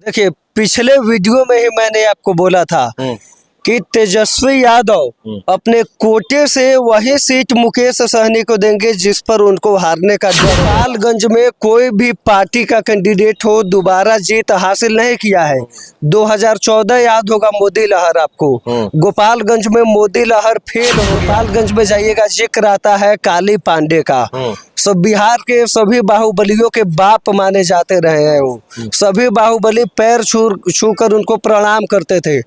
देखिए, पिछले वीडियो में ही मैंने आपको बोला था कि तेजस्वी यादव अपने कोटे से वही सीट मुकेश सहनी को देंगे जिस पर उनको हारने का डर। गोपालगंज में कोई भी पार्टी का कैंडिडेट हो दोबारा जीत हासिल नहीं किया है। 2014 याद होगा मोदी लहर आपको। गोपालगंज में मोदी लहर फेल हो। गोपालगंज में जाइएगा, जिक्र आता है काली पांडे का। सब बिहार के सभी बाहुबलियों के बाप माने जाते रहे हैं। वो सभी बाहुबली पैर छू कर उनको प्रणाम करते थे।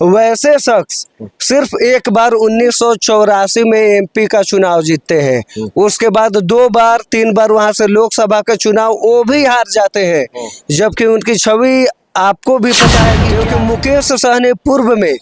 वैसे शख्स सिर्फ एक बार 1984 में एमपी का चुनाव जीतते हैं। उसके बाद 2 बार 3 बार वहां से लोकसभा का चुनाव वो भी हार जाते हैं। जबकि उनकी छवि आपको भी पता है क्योंकि मुकेश सहनी पूर्व में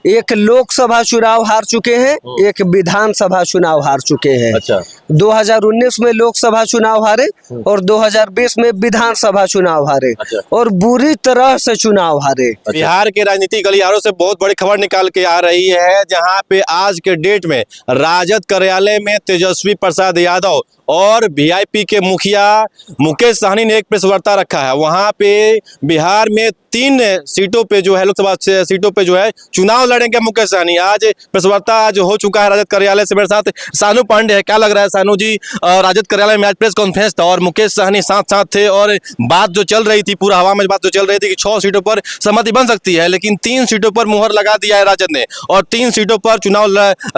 एक लोकसभा चुनाव हार चुके हैं, एक विधानसभा चुनाव हार चुके हैं। अच्छा। 2019 में लोकसभा चुनाव हारे और 2020 में विधानसभा चुनाव हारे। अच्छा। और बुरी तरह से चुनाव हारे। बिहार के राजनीतिक गलियारों से बहुत बड़ी खबर निकाल के आ रही है, जहां पे आज के डेट में राजद कार्यालय में तेजस्वी प्रसाद यादव और वीआईपी के मुखिया मुकेश सहनी ने एक प्रेस वार्ता रखा है। वहां पे बिहार में 3 सीटों पे जो है, लोकसभा सीटों पे जो है चुनाव लड़ेंगे मुकेश सहनी। आज प्रेस वार्ता आज हो चुका है राजद कार्यालय से। मेरे साथ सानू पांडे है। क्या लग रहा है सानू जी, राजद कार्यालय में आज प्रेस कॉन्फ्रेंस था और मुकेश सहनी साथ साथ थे और बात जो चल रही थी, पूरा हवा में बात जो चल रही थी कि 6 सीटों पर सहमति बन सकती है, लेकिन 3 सीटों पर मुहर लगा दिया है राजद ने और 3 सीटों पर चुनाव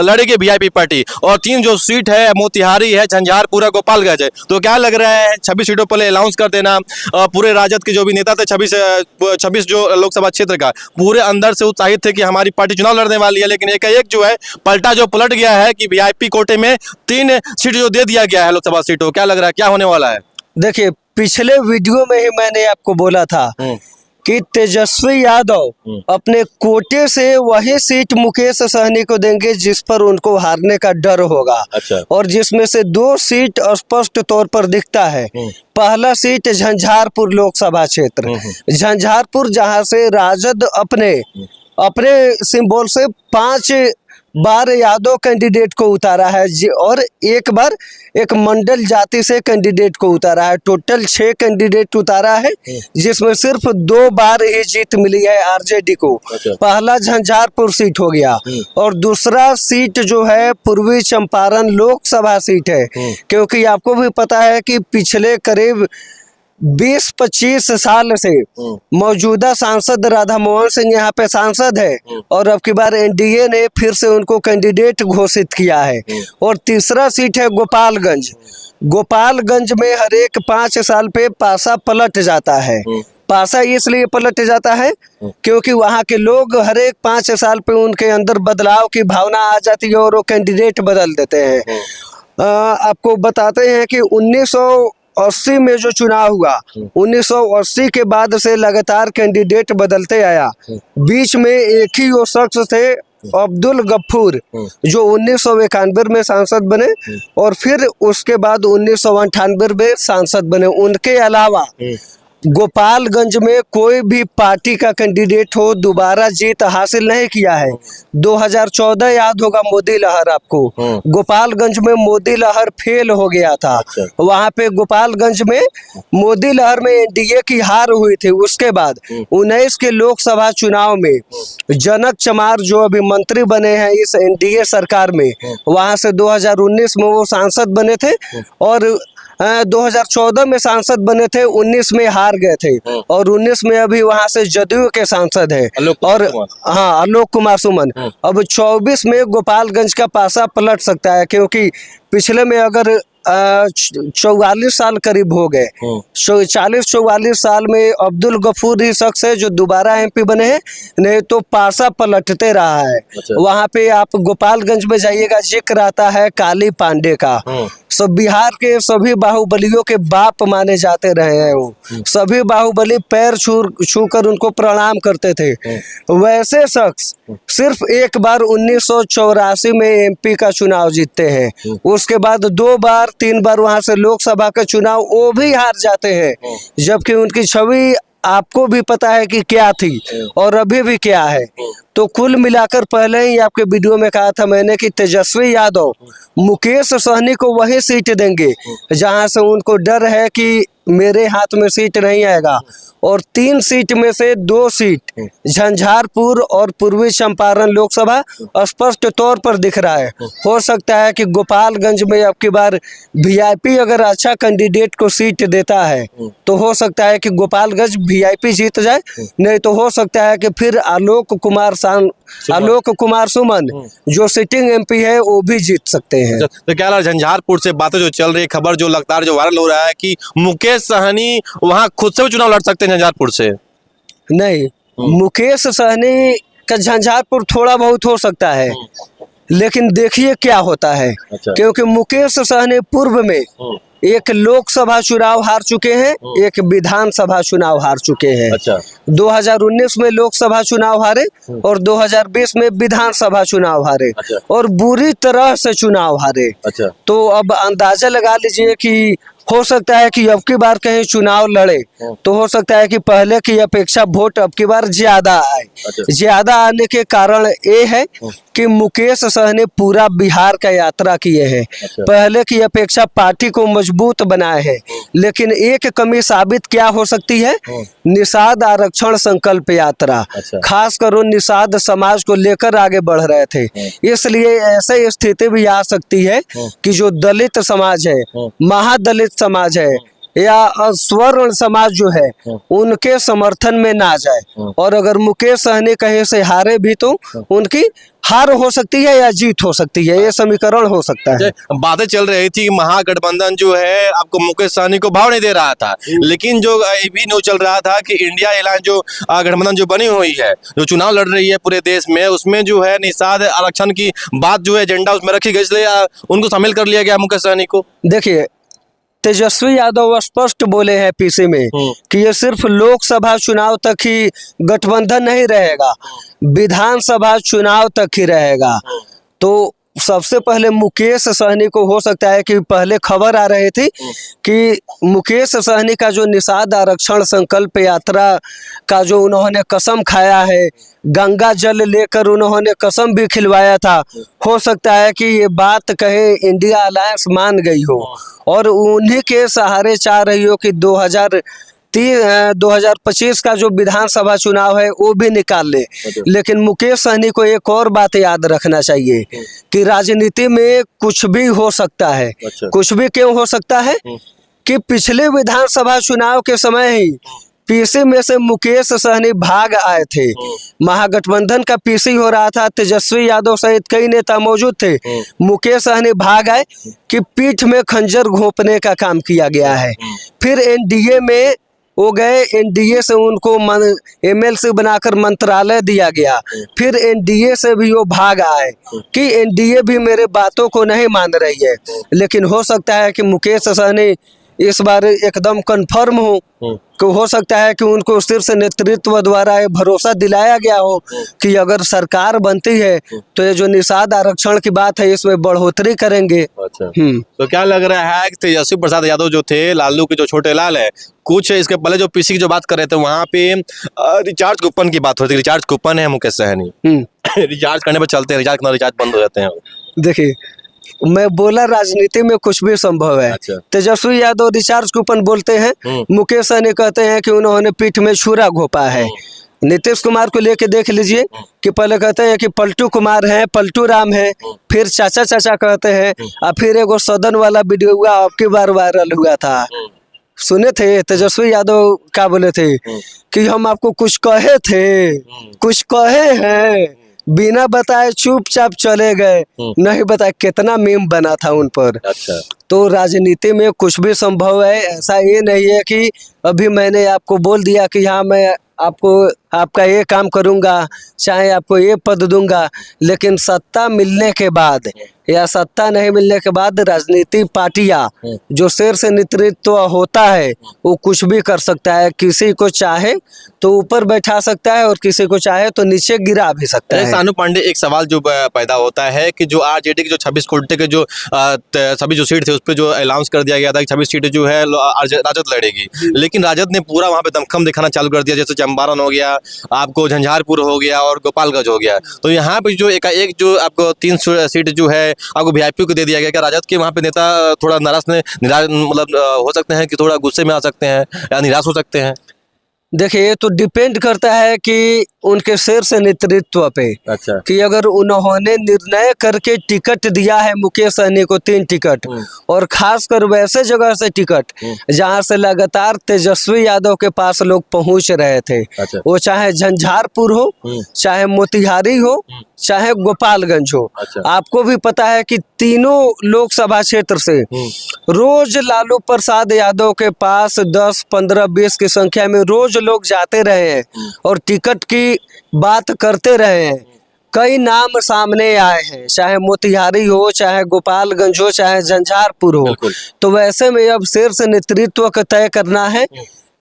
लड़ेगी वीआईपी पार्टी। और 3 जो सीट है, मोतिहारी है, झंझारपुर, गोपालगंज है। तो क्या लग रहा है 26 सीटों पर अनाउंस कर देना, पूरे राजद के जो भी नेता थे 26 जो लोकसभा क्षेत्र का, पूरे अंदर से उत्साहित थे कि हमारी पार्टी चुनाव लड़ने वाली है, लेकिन एक जो है पलट गया है कि वीआईपी कोटे में 3 सीट जो दे दिया गया है लोकसभा सीटों। क्या लग रहा है, क्या होने वाला है? देखिए, पिछले वीडियो में ही मैंने आपको बोला था कि तेजस्वी यादव अपने कोटे से वही सीट मुकेश सहनी को देंगे जिस पर उनको हारने का डर होगा। अच्छा। और जिसमें से 2 सीट स्पष्ट तौर पर दिखता है। पहला सीट झंझारपुर लोकसभा क्षेत्र, झंझारपुर, जहां से राजद अपने सिंबल से 5 बार यादव कैंडिडेट को उतारा है और एक बार एक मंडल जाति से कैंडिडेट को उतारा है। टोटल 6 कैंडिडेट उतारा है, जिसमें सिर्फ 2 बार ही जीत मिली है आरजेडी को। अच्छा। पहला झंझारपुर सीट हो गया और दूसरा सीट जो है पूर्वी चंपारण लोकसभा सीट है। क्योंकि आपको भी पता है कि पिछले करीब 20-25 साल से मौजूदा सांसद राधा मोहन सिंह यहाँ पे सांसद है और अब की बार एनडीए ने फिर से उनको कैंडिडेट घोषित किया है। और तीसरा सीट है गोपालगंज। गोपालगंज में हर एक 5 साल पे पासा पलट जाता है। पासा इसलिए पलट जाता है क्योंकि वहाँ के लोग हर एक 5 साल पे उनके अंदर बदलाव की भावना आ जाती है और वो कैंडिडेट बदल देते हैं। आपको बताते हैं कि 1980 में जो चुनाव हुआ, 1980 के बाद से लगातार कैंडिडेट बदलते आया। बीच में एक ही वो शख्स थे, अब्दुल गफूर, जो 1991 में सांसद बने और फिर उसके बाद 1998 में सांसद बने। उनके अलावा गोपालगंज में कोई भी पार्टी का कैंडिडेट हो दोबारा जीत हासिल नहीं किया है। 2014 याद होगा मोदी लहर आपको। गोपालगंज में मोदी लहर फेल हो गया था। अच्छा। वहां पे गोपालगंज में मोदी लहर में एनडीए की हार हुई थी। उसके बाद 19 के लोकसभा चुनाव में जनक चमार जो अभी मंत्री बने हैं इस एनडीए सरकार में, वहां से 2019 में वो सांसद बने थे और 2014 में सांसद बने थे, 19 में हार गए थे और 19 में अभी वहां से जदयू के सांसद हैं और हाँ, आलोक कुमार सुमन। अब 24 में गोपालगंज का पासा पलट सकता है क्योंकि पिछले में अगर 44 साल करीब हो गए, 40-44 साल में अब्दुल गफूर ही शख्स है जो दोबारा एमपी बने हैं, नहीं तो पासा पलटते रहा है। अच्छा। वहां पे आप गोपालगंज में जाइएगा, जिक्र आता है काली पांडे का। सब बिहार के सभी बाहुबलियों के बाप माने जाते रहे हैं। वो सभी बाहुबली पैर छू कर उनको प्रणाम करते थे। वैसे शख्स सिर्फ एक बार 1984 में एमपी का चुनाव जीतते हैं। उसके बाद 2 बार 3 बार वहां से लोकसभा का चुनाव वो भी हार जाते हैं। जबकि उनकी छवि आपको भी पता है कि क्या थी और अभी भी क्या है। तो कुल मिलाकर पहले ही आपके वीडियो में कहा था मैंने कि तेजस्वी यादव मुकेश सहनी को वही सीट देंगे जहां से उनको डर है कि मेरे हाथ में सीट नहीं आएगा और 3 सीट में से 2 सीट झंझारपुर और पूर्वी चंपारण लोकसभा स्पष्ट तौर पर दिख रहा है। हो सकता है कि गोपालगंज में अब की बार वीआईपी अगर अच्छा कैंडिडेट को सीट देता है तो हो सकता है कि गोपालगंज वीआईपी जीत जाए, नहीं तो हो सकता है कि फिर आलोक कुमार सुमन जो सिटिंग एमपी है वो भी जीत सकते हैं। तो क्या लग रहा है झंझारपुर से बातें जो चल रही है, खबर जो लगातार जो वायरल हो रहा है कि मुकेश सहनी वहां खुद से भी चुनाव लड़ सकते हैं झंझारपुर से? नहीं, मुकेश सहनी का झंझारपुर थोड़ा बहुत हो सकता है, लेकिन देखिए क्या होता है। अच्छा। क्योंकि मुकेश सहनी पूर्व में एक लोकसभा चुनाव हार चुके हैं, एक विधानसभा चुनाव हार चुके हैं। अच्छा। 2019 में लोकसभा चुनाव हारे और 2020 में विधानसभा चुनाव हारे। अच्छा। और बुरी तरह से चुनाव हारे। अच्छा। तो अब अंदाजा लगा लीजिए कि हो सकता है कि अब की बार कहीं चुनाव लड़े तो हो सकता है कि पहले की अपेक्षा वोट अब की बार ज्यादा आए। अच्छा। ज्यादा आने के कारण ये है कि मुकेश सहनी पूरा बिहार का यात्रा किए हैं। अच्छा। पहले की अपेक्षा पार्टी को मजबूत बनाए हैं, लेकिन एक कमी साबित क्या हो सकती है? निषाद आरक्षण संकल्प यात्रा। अच्छा। खास कर वो निषाद समाज को लेकर आगे बढ़ रहे थे, इसलिए ऐसे स्थिति भी आ सकती है कि जो दलित समाज है, महादलित समाज है या स्वर्ण समाज जो है उनके समर्थन में ना जाए। और अगर मुकेश सहनी कहीं से हारे भी तो उनकी हार हो सकती है या जीत हो सकती है, ये समीकरण हो सकता है। बातें चल रही थी कि महागठबंधन जो है आपको मुकेश सहनी को भाव नहीं दे रहा था, लेकिन जो ये भी न्यूज चल रहा था कि इंडिया अलायंस जो गठबंधन जो बनी हुई है, जो चुनाव लड़ रही है पूरे देश में, उसमें जो है निषाद आरक्षण की बात जो है एजेंडा उसमें रखी गई, इसलिए उनको शामिल कर लिया गया मुकेश सहनी को। देखिए, तेजस्वी यादव स्पष्ट बोले हैं पीसी में कि ये सिर्फ लोकसभा चुनाव तक ही गठबंधन नहीं रहेगा, विधानसभा चुनाव तक ही रहेगा। तो सबसे पहले मुकेश सहनी को हो सकता है कि पहले खबर आ रही थी कि मुकेश सहनी का जो निषाद आरक्षण संकल्प यात्रा का जो उन्होंने कसम खाया है, गंगा जल लेकर उन्होंने कसम भी खिलवाया था, हो सकता है कि ये बात कहे इंडिया अलायंस मान गई हो और उन्हीं के सहारे चाह रही हो कि 2025 का जो विधानसभा चुनाव है वो भी निकाल ले। लेकिन मुकेश सहनी को एक और बात याद रखना चाहिए कि राजनीति में कुछ भी हो सकता है। अच्छा। कुछ भी क्यों हो सकता है कि पिछले विधानसभा चुनाव के समय ही पीसी में से मुकेश सहनी भाग आए थे। महागठबंधन का पीसी हो रहा था, तेजस्वी यादव सहित कई नेता मौजूद थे। मुकेश सहनी भाग आए कि पीठ में खंजर घोंपने का काम किया गया है। फिर एनडीए में वो गए, एनडीए से उनको एमएलसी बनाकर मंत्रालय दिया गया। फिर एनडीए से भी वो भाग आए कि एनडीए भी मेरे बातों को नहीं मान रही है। लेकिन हो सकता है कि मुकेश सहनी इस बार एकदम कंफर्म हो सकता है कि उनको शीर्ष नेतृत्व द्वारा ये भरोसा दिलाया गया हो कि अगर सरकार बनती है तो ये जो निषाद आरक्षण की बात है इसमें बढ़ोतरी करेंगे। अच्छा। तो क्या लग रहा है कि तेजस्वी प्रसाद यादव जो थे, लालू के जो छोटे लाल है, कुछ इसके पहले जो पीसी की जो बात कर रहे थे वहां पे रिचार्ज कूपन की बात हो रही थी। रिचार्ज कूपन है मुकेश सहनी, रिचार्ज करने पर चलते हैं, रिचार्ज बंद हो जाते हैं। देखिए, मैं बोला राजनीति में कुछ भी संभव है। अच्छा। तेजस्वी यादव रिचार्ज कूपन बोलते हैं, मुकेश सहनी कहते हैं कि उन्होंने पीठ में छुरा घोंपा है। नीतीश कुमार को लेके देख लीजिए कि पहले कहते हैं कि पलटू कुमार है, पलटू राम है, फिर चाचा चाचा कहते हैं, और फिर एक सदन वाला वीडियो हुआ आपकी बार वायरल हुआ था, सुने थे? तेजस्वी यादव क्या बोले थे कि हम आपको कुछ कहे थे, कुछ कहे हैं, बिना बताए चुपचाप चले गए, नहीं बताए। कितना मीम बना था उन पर। अच्छा। तो राजनीति में कुछ भी संभव है, ऐसा ये नहीं है कि अभी मैंने आपको बोल दिया कि हाँ मैं आपको आपका ये काम करूँगा, चाहे आपको ये पद दूंगा, लेकिन सत्ता मिलने के बाद या सत्ता नहीं मिलने के बाद राजनीतिक पार्टियां जो शीर्ष नेतृत्व होता है वो कुछ भी कर सकता है। किसी को चाहे तो ऊपर बैठा सकता है और किसी को चाहे तो नीचे गिरा भी सकता है। सानू पांडे, एक सवाल जो पैदा होता है कि जो आरजेडी के जो 26 कोटे के जो सभी जो सीट थे उस पर जो अनाउंस कर दिया गया था कि 26 सीटें जो है राजद लड़ेगी, लेकिन राजद ने पूरा वहां पे दमखम दिखाना चालू कर दिया। जैसे चंपारण हो गया, आपको झंझारपुर हो गया और गोपालगंज हो गया। तो यहाँ पे जो एक जो आपको 3 सीट जो है आपको वीआईपी को दे दिया गया। क्या राजद के वहाँ पे नेता थोड़ा मतलब हो सकते हैं कि थोड़ा गुस्से में आ सकते हैं या निराश हो सकते हैं? देखिए, ये तो डिपेंड करता है कि उनके शीर्ष नेतृत्व पे, अच्छा। कि अगर उन्होंने निर्णय करके टिकट दिया है मुकेश सहनी को 3 टिकट, और खासकर वैसे जगह से टिकट जहां से लगातार तेजस्वी यादव के पास लोग पहुंच रहे थे। अच्छा। वो चाहे झंझारपुर हो, चाहे मोतिहारी हो, चाहे गोपालगंज हो। अच्छा। आपको भी पता है कि तीनों लोकसभा क्षेत्र से रोज लालू प्रसाद यादव के पास 10, 15, 20 की संख्या में रोज लोग जाते रहे हैं और टिकट की बात करते रहे हैं। कई नाम सामने आए हैं, चाहे मोतिहारी हो, चाहे गोपालगंज हो, चाहे झंझारपुर हो। तो वैसे में अब शीर्ष नेतृत्व का तय करना है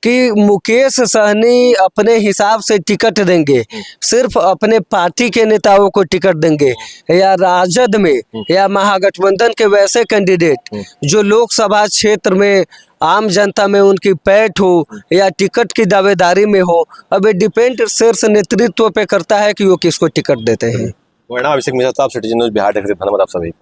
कि मुकेश सहनी अपने हिसाब से टिकट देंगे, सिर्फ अपने पार्टी के नेताओं को टिकट देंगे, या राजद में या महागठबंधन के वैसे कैंडिडेट जो लोकसभा क्षेत्र में आम जनता में उनकी पैठ हो या टिकट की दावेदारी में हो। अब ये डिपेंड शीर्ष नेतृत्व पे करता है कि वो किसको टिकट देते हैं। अभिषेक मिश्रा साहब, सिटीजन न्यूज़ बिहार, धन्यवाद आप सभी का।